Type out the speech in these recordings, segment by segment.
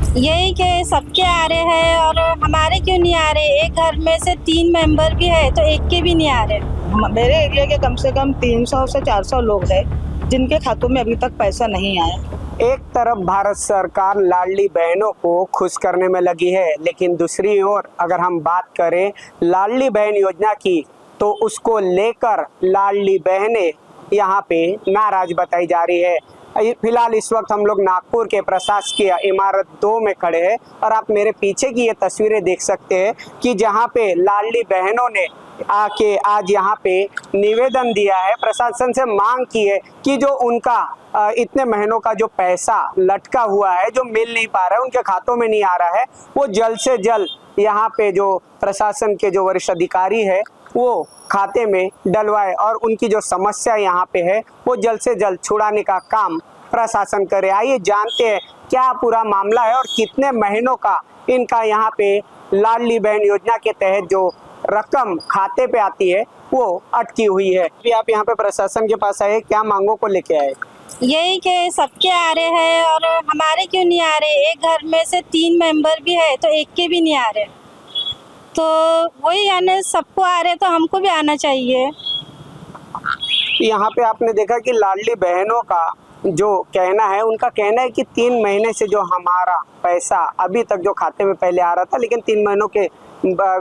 यही कि सबके आ रहे हैं और हमारे क्यों नहीं आ रहे। एक घर में से 3 मेंबर भी है तो एक के भी नहीं आ रहे। मेरे एरिया के कम से कम 300 से 400 लोग हैं जिनके खातों में अभी तक पैसा नहीं आया। एक तरफ भारत सरकार लाडली बहनों को खुश करने में लगी है, लेकिन दूसरी ओर अगर हम बात करें लाडली बहन योजना की तो उसको लेकर लाडली बहनें यहाँ पे नाराज बताई जा रही है। फिलहाल इस वक्त हम लोग नागपुर के प्रशासकीय इमारत 2 में खड़े हैं और आप मेरे पीछे की ये तस्वीरें देख सकते हैं कि जहाँ पे लाडली बहनों ने आके आज यहाँ पे निवेदन दिया है, प्रशासन से मांग की है कि जो उनका इतने महीनों का जो पैसा लटका हुआ है, जो मिल नहीं पा रहा है, उनके खातों में नहीं आ रहा है, वो जल्द से जल्द यहाँ पे जो प्रशासन के जो वरिष्ठ अधिकारी है वो खाते में डलवाए और उनकी जो समस्या यहाँ पे है वो जल्द से जल्द छुड़ाने का काम प्रशासन करे। आइए जानते हैं क्या पूरा मामला है और कितने महीनों का इनका यहाँ पे लाडली बहन योजना के तहत जो रकम खाते पे आती है वो अटकी हुई है। अभी आप यहाँ पे प्रशासन के पास आए, क्या मांगों को लेके आए? यही कि सबके आ रहे हैं और हमारे क्यों नहीं आ रहे। एक घर में से 3 मेंबर भी है तो एक के भी नहीं आ रहे। तो वही यानी सबको आ रहे तो हमको भी आना चाहिए। यहाँ पे आपने देखा कि लाडली बहनों का जो कहना है, उनका कहना है कि 3 महीने से जो हमारा पैसा अभी तक जो खाते में पहले आ रहा था, लेकिन 3 महीनों के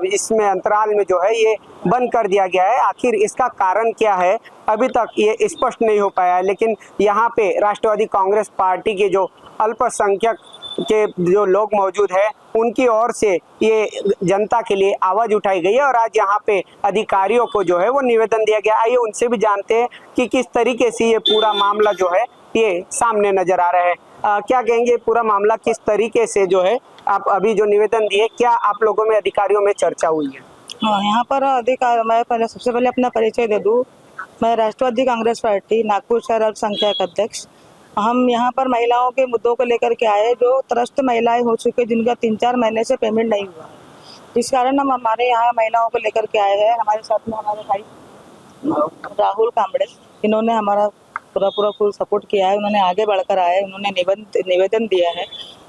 इसमें अंतराल में जो है ये बंद कर दिया गया है। आखिर इसका कारण क्या है अभी तक ये स्पष्ट नहीं हो पाया है। लेकिन यहाँ पे राष्ट्रवादी कांग्रेस पार्टी के जो अल्पसंख्यक के जो लोग मौजूद है उनकी ओर से ये जनता के लिए आवाज उठाई गई है और आज यहाँ पे अधिकारियों को जो है वो निवेदन दिया गया। आइए उनसे भी जानते हैं कि किस तरीके से ये पूरा मामला जो है ये सामने नजर आ रहा है। क्या कहेंगे पूरा मामला किस तरीके से जो है आप अभी जो निवेदन दिए, क्या आप लोगों में अधिकारियों में चर्चा हुई है? हाँ, यहाँ पर मैं सबसे पहले अपना परिचय दे दूँ। मैं राष्ट्रवादी कांग्रेस पार्टी नागपुर शहर अल्पसंख्यक अध्यक्ष। हम यहाँ पर महिलाओं के मुद्दों को लेकर के आए, जो त्रस्त महिलाएं हो चुके जिनका 3-4 महीने से पेमेंट नहीं हुआ। इस कारण हम हमारे यहाँ महिलाओं को लेकर के आए हैं। हमारे साथ में हमारे भाई राहुल कांबड़े, इन्होंने हमारा पूरा फुल सपोर्ट किया है। उन्होंने आगे बढ़कर आए, उन्होंने निवेदन दिया है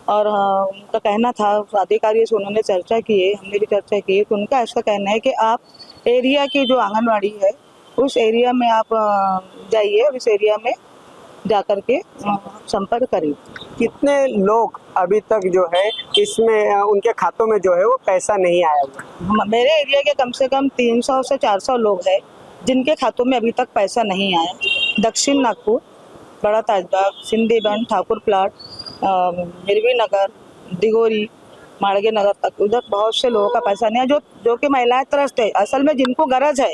और उनका कहना था अधिकारियों से उन्होंने चर्चा की है, हमने भी चर्चा की है। तो उनका ऐसा कहना है कि आप एरिया की जो आंगनवाड़ी है उस एरिया में आप जाइए, उस एरिया में जाकर के संपर्क करिए। कितने लोग अभी तक जो है इसमें उनके खातों में जो है वो पैसा नहीं आया हुआ? मेरे एरिया के कम से कम 300 से 400 लोग हैं जिनके खातों में अभी तक पैसा नहीं आया। दक्षिण नागपुर, बड़ा ताजबाग, सिंधीबन, ठाकुर प्लाट, मिरवी नगर, दिगोरी, माड़गे नगर तक उधर बहुत से लोगों का पैसा नहीं है। जो कि महिलाएं त्रस्त है, असल में जिनको गरज है,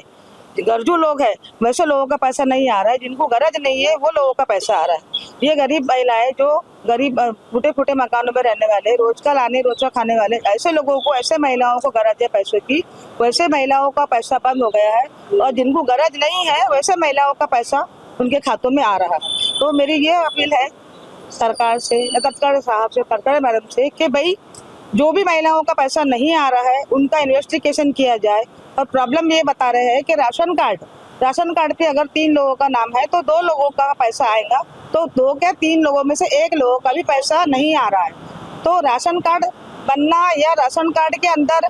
गरजू लोग हैं, वैसे लोगों का पैसा नहीं आ रहा है। जिनको गरज नहीं है वो लोगों का पैसा आ रहा है। ये गरीब महिलाएं जो गरीब फूटे फूटे मकानों में रहने वाले, रोज का लाने रोज का खाने वाले, ऐसे लोगों को, ऐसे महिलाओं को गरज है पैसों की, वैसे महिलाओं का पैसा बंद हो गया है। और जिनको गरज नहीं है वैसे महिलाओं का पैसा उनके खातों में आ रहा है। तो मेरी ये अपील है सरकार से, तत्काल साहब से, तत्काल मैडम से कि भाई जो भी महिलाओं का पैसा नहीं आ रहा है उनका इन्वेस्टिगेशन किया जाए। और प्रॉब्लम ये बता रहे हैं कि राशन कार्ड पे अगर 3 लोगों का नाम है तो 2 लोगों का पैसा आएगा, तो 2 क्या 3 लोगों में से 1 लोगों का भी पैसा नहीं आ रहा है। तो राशन कार्ड बनना या राशन कार्ड के अंदर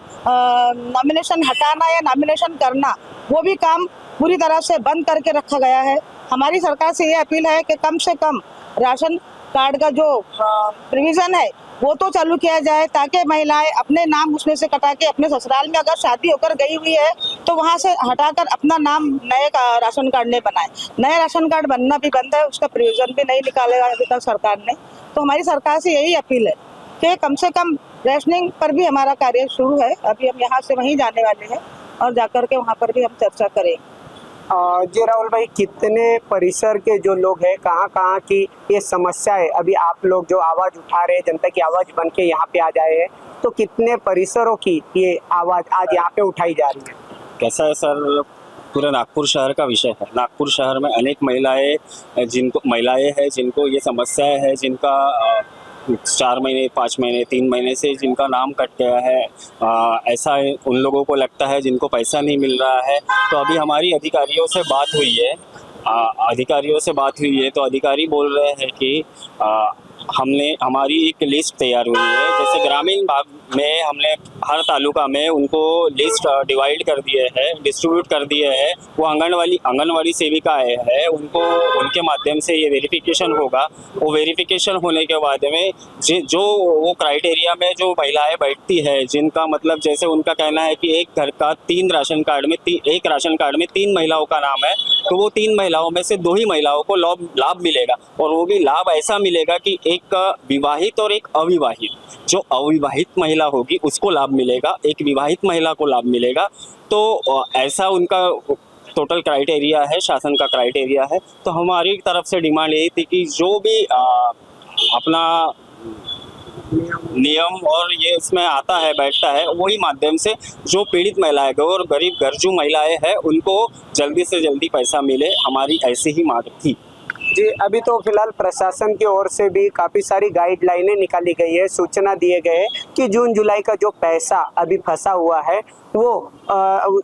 नॉमिनेशन हटाना या नॉमिनेशन करना, वो भी काम पूरी तरह से बंद करके रखा गया है। हमारी सरकार से ये अपील है कि कम से कम राशन कार्ड का जो प्रोविजन है वो तो चालू किया जाए, ताकि महिलाएं अपने नाम उसमें से कटा के अपने ससुराल में अगर शादी होकर गई हुई है तो वहां से हटाकर अपना नाम नए राशन कार्ड में बनाए। नए राशन कार्ड बनना भी बंद है, उसका प्रोविजन भी नहीं निकालेगा अभी तक सरकार ने। तो हमारी सरकार से यही अपील है कि कम से कम रेशनिंग पर भी हमारा कार्य शुरू है। अभी हम यहाँ से वहीं जाने वाले हैं और जाकर के वहाँ पर भी हम चर्चा करेंगे। जी राहुल भाई, कितने परिसर के जो लोग हैं, कहाँ की ये समस्या है, अभी आप लोग जो आवाज उठा रहे हैं, जनता की आवाज बन के यहाँ पे आ जाए हैं, तो कितने परिसरों की ये आवाज आज यहाँ पे उठाई जा रही है? कैसा है सर, पूरे नागपुर शहर का विषय है। नागपुर शहर में अनेक महिलाएं हैं जिनको ये समस्या है, जिनका 4 महीने 5 महीने 3 महीने से जिनका नाम कट गया है। ऐसा उन लोगों को लगता है जिनको पैसा नहीं मिल रहा है। तो अभी हमारी अधिकारियों से बात हुई है, तो अधिकारी बोल रहे हैं कि हमारी एक लिस्ट तैयार हुई है जैसे ग्रामीण भाग में हमने हर तालुका में उनको लिस्ट डिवाइड कर दिए हैं, डिस्ट्रीब्यूट कर दिए हैं। वो आंगनवाड़ी सेविकाएं हैं, उनको उनके माध्यम से ये वेरिफिकेशन होगा। वो वेरिफिकेशन होने के बाद में जो वो क्राइटेरिया में जो महिलाएं बैठती है, जिनका मतलब जैसे उनका कहना है कि एक घर का एक राशन कार्ड में 3 महिलाओं का नाम है, तो वो 3 महिलाओं में से 2 ही महिलाओं को लाभ मिलेगा। और वो भी लाभ ऐसा मिलेगा कि एक विवाहित और एक अविवाहित, जो अविवाहित महिला होगी उसको लाभ मिलेगा, एक विवाहित महिला को लाभ मिलेगा। तो ऐसा उनका टोटल क्राइटेरिया है, शासन का क्राइटेरिया है। तो हमारी तरफ से डिमांड यही थी कि जो भी अपना नियम और ये इसमें आता है, बैठता है, वही माध्यम से जो पीड़ित महिलाएं और गरीब गर्जू महिलाएं हैं उनको जल्दी से जल्दी पैसा मिले, हमारी ऐसी ही मांग थी। जी, अभी तो फिलहाल प्रशासन की ओर से भी काफ़ी सारी गाइडलाइनें निकाली गई है, सूचना दिए गए हैं कि जून जुलाई का जो पैसा अभी फंसा हुआ है वो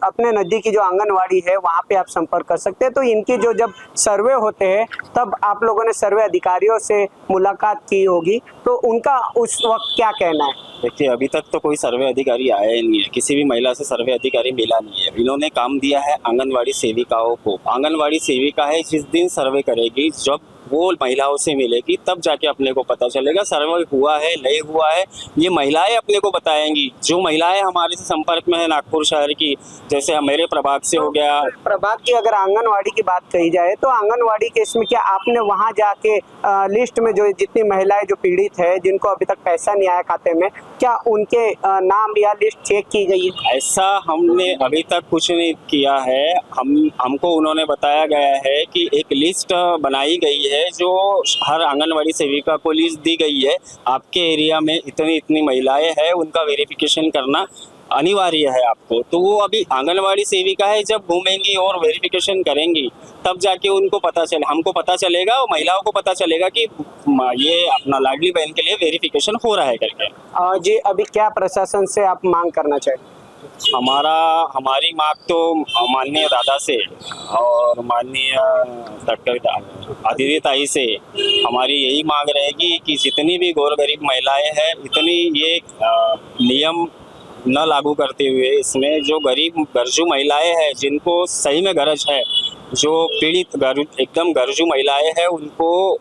अपने नज़दीकी जो आंगनवाड़ी है वहाँ पे आप संपर्क कर सकते हैं। तो इनकी जो जब सर्वे होते हैं तब आप लोगों ने सर्वे अधिकारियों से मुलाकात की होगी, तो उनका उस वक्त क्या कहना है? देखिए, अभी तक तो कोई सर्वे अधिकारी आया ही नहीं है, किसी भी महिला से सर्वे अधिकारी मिला नहीं है। इन्होंने काम दिया है आंगनवाड़ी सेविकाओं को। आंगनवाड़ी सेविका है जिस दिन सर्वे करेगी, जब वो महिलाओं से मिलेगी, तब जाके अपने को पता चलेगा सर्वे हुआ है नहीं हुआ है। ये महिलाएं अपने को बताएंगी। जो महिलाएं हमारे से संपर्क में है नागपुर शहर की, जैसे मेरे प्रभाग से हो गया। प्रभाग की अगर आंगनवाड़ी की बात कही जाए तो आंगनवाड़ी के इसमें क्या आपने वहां जाके लिस्ट में जो जितनी महिलाएं जो पीड़ित है, जिनको अभी तक पैसा नहीं आया खाते में, क्या उनके नाम या लिस्ट चेक की गई है? ऐसा हमने अभी तक कुछ नहीं किया है। हमको उन्होंने बताया गया है कि एक लिस्ट बनाई गई है, जो हर आंगनवाड़ी सेविका को लिस्ट दी गई है, आपके एरिया में इतनी महिलाएं हैं, उनका वेरिफिकेशन करना अनिवार्य है आपको। तो वो अभी आंगनवाड़ी सेविका है, जब घूमेंगी और वेरिफिकेशन करेंगी तब जाके उनको हमको पता चलेगा और महिलाओं को पता चलेगा कि ये अपना लाडली बहन के लिए वेरिफिकेशन हो रहा है करके। जी, अभी क्या प्रशासन से आप मांग करना चाहिए? हमारी मांग तो माननीय दादा से और माननीय अदिति ताई से हमारी यही मांग रहेगी कि जितनी भी गौर गरीब महिलाएं हैं, इतनी ये नियम न लागू करते हुए इसमें जो गरीब गर्जू महिलाएं हैं, जिनको सही में गरज है, जो पीड़ित एकदम गर्जू महिलाएं हैं, उनको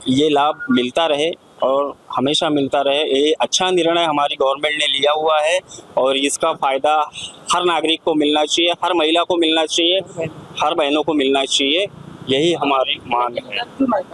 ये लाभ मिलता रहे और हमेशा मिलता रहे। ये अच्छा निर्णय हमारी गवर्नमेंट ने लिया हुआ है और इसका फ़ायदा हर नागरिक को मिलना चाहिए, हर महिला को मिलना चाहिए, हर बहनों को मिलना चाहिए। यही हमारी मांग है।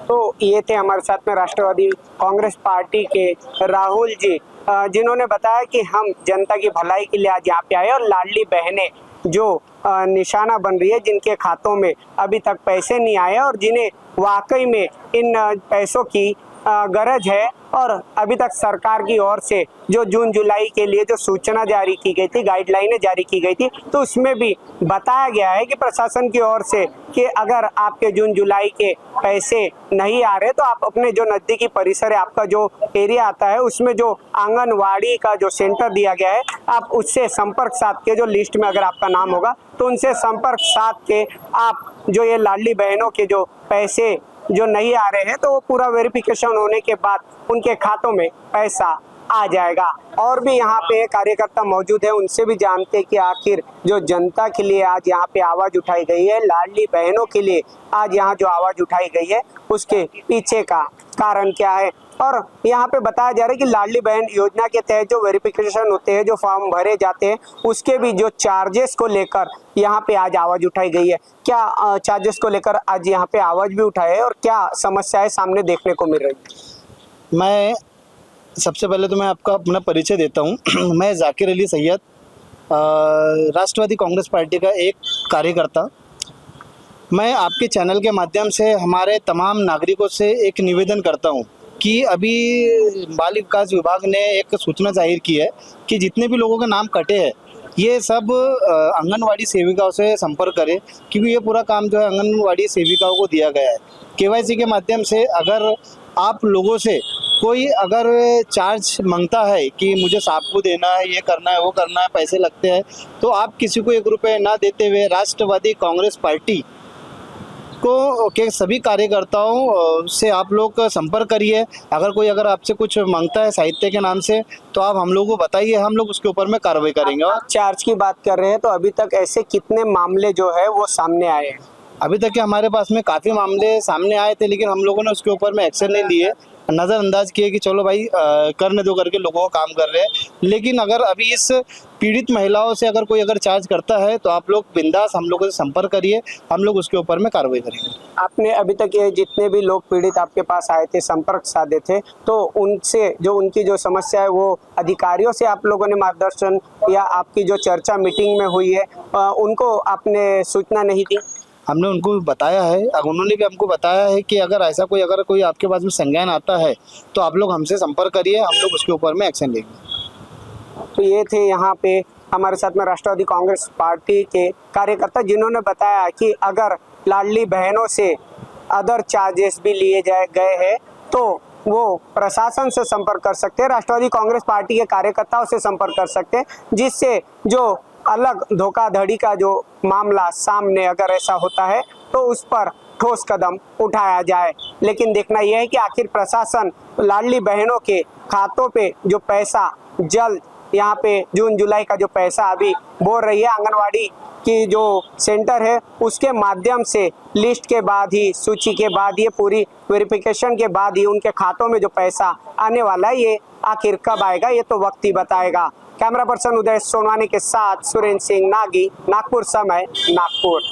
तो ये थे हमारे साथ में राष्ट्रवादी कांग्रेस पार्टी के राहुल जी, जिन्होंने बताया कि हम जनता की भलाई के लिए आज यहाँ पे आए और लाडली बहनें जो निशाना बन रही है, जिनके खातों में अभी तक पैसे नहीं आए और जिन्हें वाकई में इन पैसों की गरज है, और अभी तक सरकार की ओर से जो जून जुलाई के लिए जो सूचना जारी की गई थी, गाइडलाइनें जारी की गई थी, तो उसमें भी बताया गया है कि प्रशासन की ओर से कि अगर आपके जून जुलाई के पैसे नहीं आ रहे तो आप अपने जो नज़दीकी परिसर है, आपका जो एरिया आता है, उसमें जो आंगनवाड़ी का जो सेंटर दिया गया है, आप उससे संपर्क साध के, जो लिस्ट में अगर आपका नाम होगा तो उनसे संपर्क साध के आप जो ये लाडली बहनों के जो पैसे जो नहीं आ रहे हैं, तो वो पूरा वेरिफिकेशन होने के बाद उनके खातों में पैसा आ जाएगा। और भी यहाँ पे कार्यकर्ता मौजूद है, उनसे भी जानते हैं कि आखिर जो जनता के लिए आज यहाँ पे आवाज़ उठाई गई है, लाडली बहनों के लिए आज यहाँ जो आवाज़ उठाई गई है, उसके पीछे का कारण क्या है। और यहाँ पे बताया जा रहा है कि लाडली बहन योजना के तहत जो वेरिफिकेशन होते हैं, जो फॉर्म भरे जाते हैं, उसके भी जो चार्जेस को लेकर यहाँ पे आज आवाज़ उठाई गई है। क्या चार्जेस को लेकर आज यहाँ पे आवाज़ भी उठाई है और क्या समस्याएं सामने देखने को मिल रही है? मैं सबसे पहले तो मैं आपका अपना परिचय देता हूँ। मैं जाकिर अली सैयद, राष्ट्रवादी कांग्रेस पार्टी का एक कार्यकर्ता। मैं आपके चैनल के माध्यम से हमारे तमाम नागरिकों से एक निवेदन करता हूँ कि अभी बाल विकास विभाग ने एक सूचना जाहिर की है कि जितने भी लोगों के नाम कटे हैं, ये सब आंगनवाड़ी सेविकाओं से संपर्क करें, क्योंकि ये पूरा काम जो है आंगनवाड़ी सेविकाओं को दिया गया है। केवाईसी के माध्यम से अगर आप लोगों से कोई अगर चार्ज मांगता है कि मुझे साबू देना है, ये करना है, वो करना है, पैसे लगते हैं, तो आप किसी को 1 रुपये ना देते हुए राष्ट्रवादी कांग्रेस पार्टी को के सभी कार्यकर्ताओं से आप लोग संपर्क करिए। अगर आपसे कुछ मांगता है साहित्य के नाम से तो आप हम लोग को बताइए, हम लोग उसके ऊपर में कार्रवाई करेंगे। और चार्ज की बात कर रहे हैं तो अभी तक ऐसे कितने मामले जो है वो सामने आए हैं? अभी तक के हमारे पास में काफ़ी मामले सामने आए थे, लेकिन हम लोगों ने उसके ऊपर में एक्शन नहीं लिए, नज़रअंदाज किए कि चलो भाई करने दो करके लोगों का काम कर रहे हैं। लेकिन अगर अभी इस पीड़ित महिलाओं से अगर कोई चार्ज करता है तो आप लोग बिंदास हम लोगों से संपर्क करिए, हम लोग उसके ऊपर में कार्रवाई करेंगे। आपने अभी तक ये जितने भी लोग पीड़ित आपके पास आए थे, संपर्क साधे थे, तो उनसे जो उनकी जो समस्या है वो अधिकारियों से आप लोगों ने मार्गदर्शन या आपकी जो चर्चा मीटिंग में हुई है उनको आपने सूचना नहीं दी? हमने उनको बताया है, उन्होंने भी हमको बताया है कि अगर कोई आपके पास में संज्ञान आता है तो आप लोग हमसे संपर्क करिए, हम लोग उसके ऊपर में एक्शन लेंगे। तो ये थे यहाँ पे हमारे साथ में राष्ट्रवादी कांग्रेस पार्टी के कार्यकर्ता, जिन्होंने बताया कि अगर लाडली बहनों से अदर चार्जेस भी लिए गए हैं तो वो प्रशासन से संपर्क कर सकते हैं, राष्ट्रवादी कांग्रेस पार्टी के कार्यकर्ताओं से संपर्क कर सकते हैं, जिससे जो अलग धोखाधड़ी का जो मामला सामने अगर ऐसा होता है तो उस पर ठोस कदम उठाया जाए। लेकिन देखना यह है कि आखिर प्रशासन लाडली बहनों के खातों पे जो पैसा जल्द यहाँ पे जून जुलाई का जो पैसा अभी बोल रही है आंगनवाड़ी की जो सेंटर है उसके माध्यम से लिस्ट के बाद ही, सूची के बाद, ये पूरी वेरिफिकेशन के बाद ही उनके खातों में जो पैसा आने वाला है ये आखिर कब आएगा ये तो वक्त ही बताएगा। कैमरा पर्सन उदय सोनवानी के साथ सुरेंद्र सिंह नागी, नागपुर समय, नागपुर।